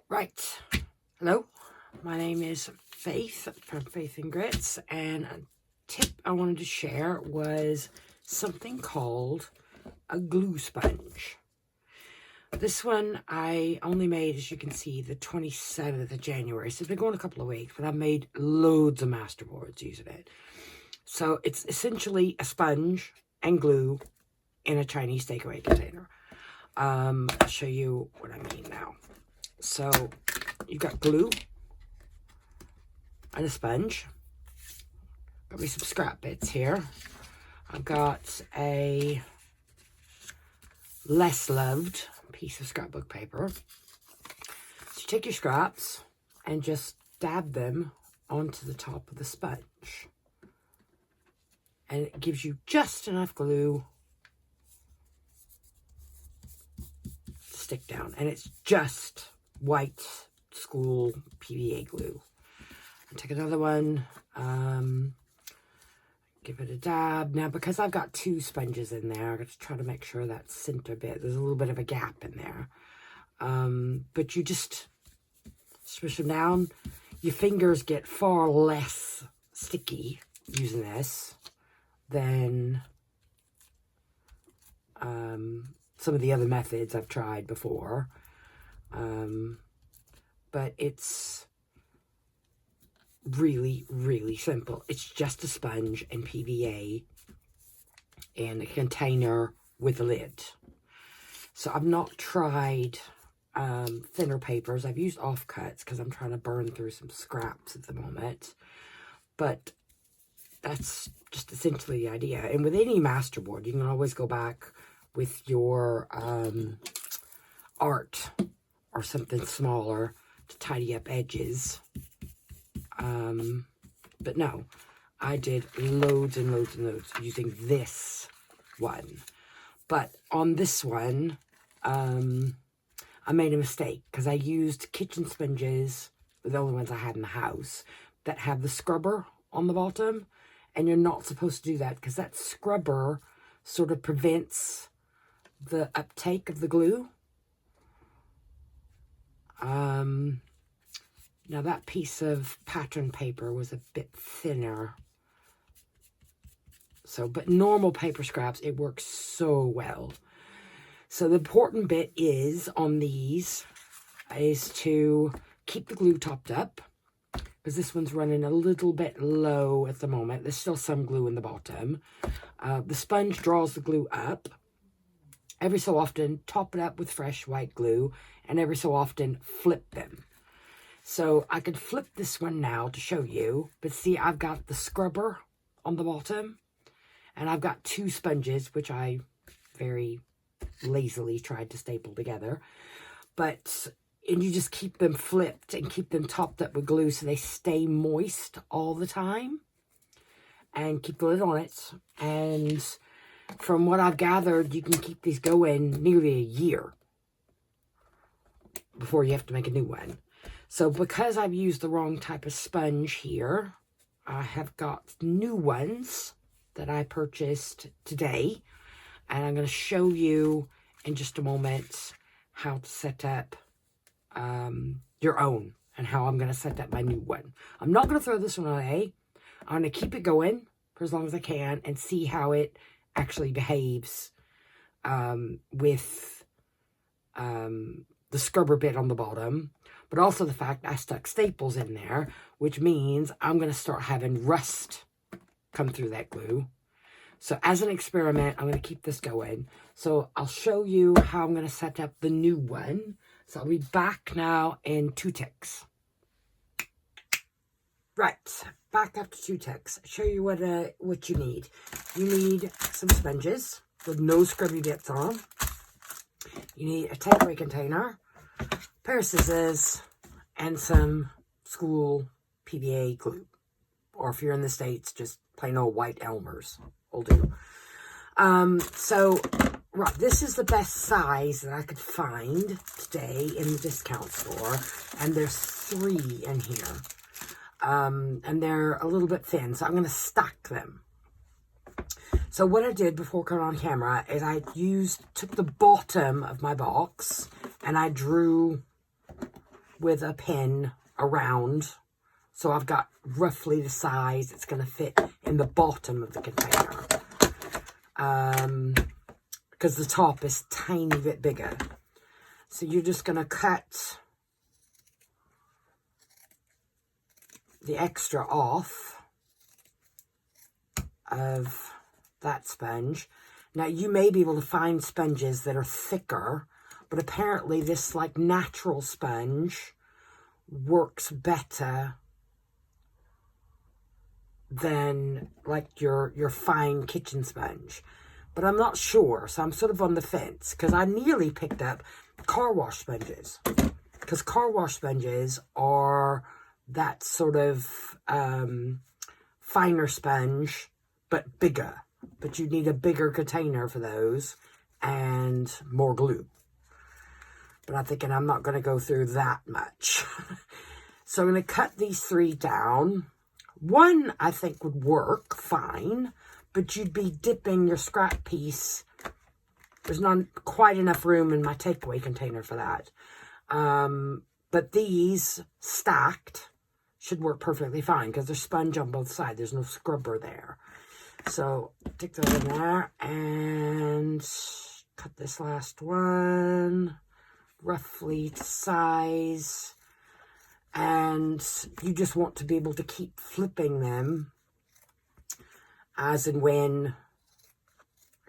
Right. Hello. My name is Faith from Faith and Grits, and a tip I wanted to share was something called a glue sponge. This one I only made, as you can see, the 27th of January. So it's been going a couple of weeks, but I've made loads of masterboards using it. So it's essentially a sponge and glue in a Chinese takeaway container. I'll show you what I mean now. So you've got glue and a sponge. Got me some scrap bits here. I've got a less loved piece of scrapbook paper. So you take your scraps and just dab them onto the top of the sponge. And it gives you just enough glue to stick down. And it's just white school PVA glue. I'll take another one, give it a dab. Now, because I've got two sponges in there, I'm going to try to make sure that center bit, there's a little bit of a gap in there. But you just swish them down. Your fingers get far less sticky using this than some of the other methods I've tried before. But it's really, really simple. It's just a sponge and PVA and a container with a lid. So I've not tried thinner papers. I've used offcuts because I'm trying to burn through some scraps at the moment. But that's just essentially the idea. And with any masterboard, you can always go back with your art or something smaller to tidy up edges. But no, I did loads and loads and loads using this one. But on this one, I made a mistake because I used kitchen sponges, the only ones I had in the house, that have the scrubber on the bottom. And you're not supposed to do that because that scrubber sort of prevents the uptake of the glue. Now that piece of pattern paper was a bit thinner. So, but normal paper scraps, it works so well. So the important bit is, on these, is to keep the glue topped up. Because this one's running a little bit low at the moment. There's still some glue in the bottom. The sponge draws the glue up. Every so often, top it up with fresh white glue. And every so often, flip them. So I could flip this one now to show you. But see, I've got the scrubber on the bottom. And I've got two sponges, which I very lazily tried to staple together. And you just keep them flipped and keep them topped up with glue so they stay moist all the time. And keep the lid on it. And from what I've gathered, you can keep these going nearly a year before you have to make a new one. So because I've used the wrong type of sponge here, I have got new ones that I purchased today. And I'm going to show you in just a moment how to set up your own and how I'm going to set up my new one. I'm not going to throw this one away. I'm going to keep it going for as long as I can and see how it actually behaves with the scrubber bit on the bottom, but also the fact I stuck staples in there, which means I'm going to start having rust come through that glue. So as an experiment, I'm going to keep this going. So I'll show you how I'm going to set up the new one. So I'll be back now in 2 ticks. Right, back after 2 ticks. Show you what you need. You need some sponges with no scrubby bits on. You need a takeaway container, a pair of scissors, and some school PVA glue. Or if you're in the States, just plain old white Elmer's will do. Right, this is the best size that I could find today in the discount store. And there's 3 in here. And they're a little bit thin, so I'm going to stack them. So what I did before coming on camera is I took the bottom of my box and I drew with a pin around. So I've got roughly the size it's going to fit in the bottom of the container. Because the top is a tiny bit bigger. So you're just going to cut the extra off of that sponge. Now, you may be able to find sponges that are thicker, but apparently this like natural sponge works better than like your fine kitchen sponge. But I'm not sure, so I'm sort of on the fence, because I nearly picked up car wash sponges. Because car wash sponges are that sort of finer sponge, but bigger. But you need a bigger container for those and more glue. But I'm thinking I'm not going to go through that much. So I'm going to cut these 3 down. One, I think, would work fine, but you'd be dipping your scrap piece. There's not quite enough room in my takeaway container for that. But these stacked should work perfectly fine because there's sponge on both sides. There's no scrubber there. So stick those in there and cut this last one roughly to size. And you just want to be able to keep flipping them as and when.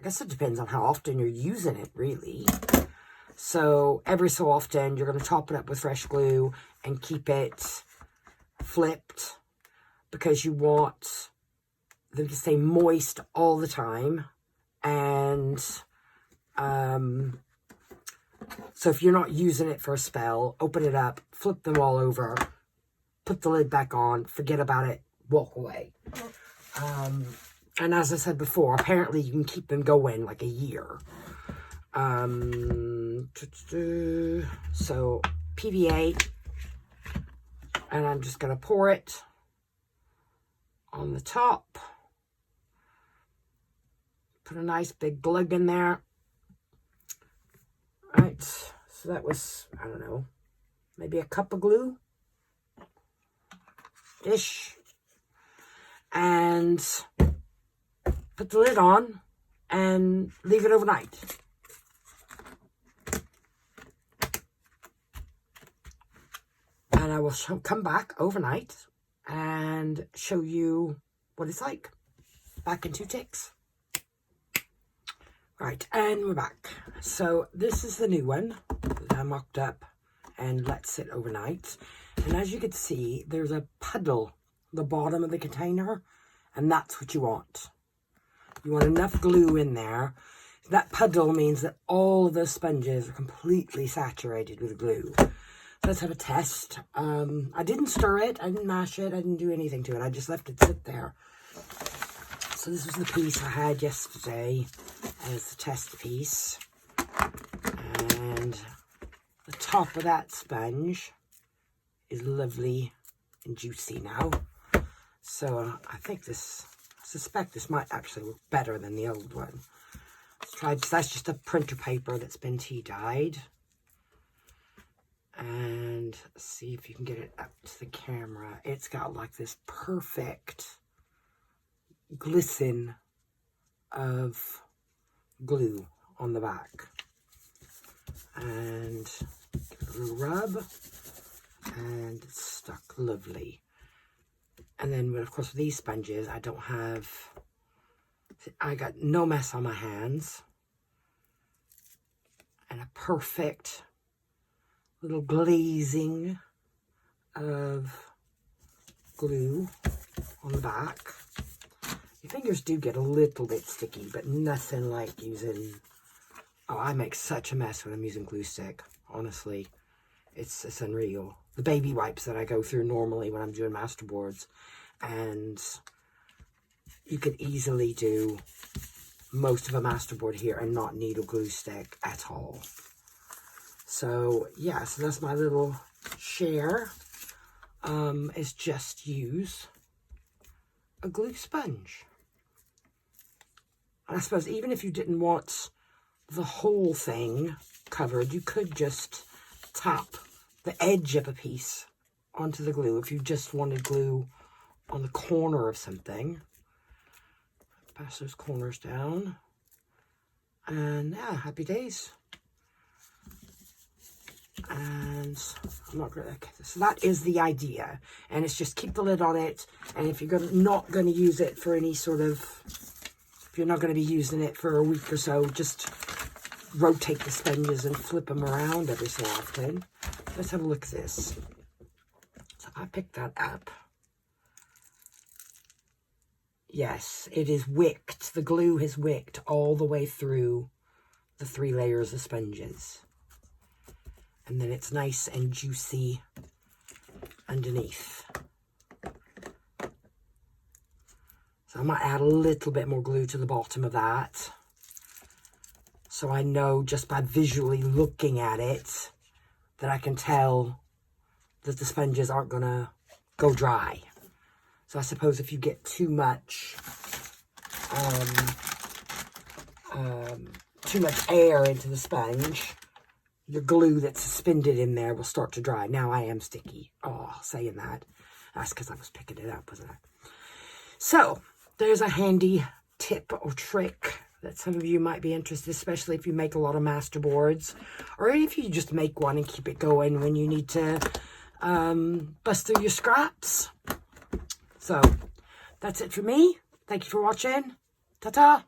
I guess it depends on how often you're using it, really. So every so often, you're going to top it up with fresh glue and keep it flipped because you want them to stay moist all the time. And so if you're not using it for a spell, open it up, flip them all over, put the lid back on, forget about it, walk away. And as I said before, apparently you can keep them going like a year. So PVA, and I'm just going to pour it on the top. Put a nice big glug in there. Right, so that was, I don't know, maybe a cup of glue. Ish. And put the lid on and leave it overnight. And I will come back overnight and show you what it's like. Back in 2 ticks. Right, and we're back. So this is the new one that I mocked up and let sit overnight. And as you can see, there's a puddle at the bottom of the container, and that's what you want. You want enough glue in there. That puddle means that all of the sponges are completely saturated with glue. So let's have a test. I didn't stir it, I didn't mash it, I didn't do anything to it. I just left it sit there. So this was the piece I had yesterday as the test piece. And the top of that sponge is lovely and juicy now. So I suspect this might actually look better than the old one. Let's try this. That's just a printer paper that's been tea dyed. And see if you can get it up to the camera. It's got like this perfect glisten of glue on the back. And give it a little rub. And it's stuck lovely. And then, of course, with these sponges, I got no mess on my hands. And a perfect little glazing of glue on the back. Your fingers do get a little bit sticky, but nothing like using... Oh, I make such a mess when I'm using glue stick. Honestly, it's unreal. The baby wipes that I go through normally when I'm doing masterboards, and you could easily do most of a masterboard here and not need a glue stick at all. So yeah, so that's my little share, is just use a glue sponge. And I suppose even if you didn't want the whole thing covered, you could just tap the edge of a piece onto the glue. If you just wanted glue on the corner of something, pass those corners down, and yeah, happy days. And I'm not gonna, okay, so that is the idea, and it's just keep the lid on it. And if you're not going to use it for any sort of, if you're not going to be using it for a week or so, just rotate the sponges and flip them around every so often. Let's have a look at this. So I picked that up. Yes, it is wicked. The glue has wicked all the way through the 3 layers of sponges. And then it's nice and juicy underneath. So I might add a little bit more glue to the bottom of that. So I know just by visually looking at it that I can tell that the sponges aren't going to go dry. So I suppose if you get too much air into the sponge, your glue that's suspended in there will start to dry. Now I am sticky. Oh, saying that. That's because I was picking it up, wasn't I? So there's a handy tip or trick that some of you might be interested, especially if you make a lot of master boards, or if you just make one and keep it going when you need to bust through your scraps. So that's it for me. Thank you for watching. Ta-ta.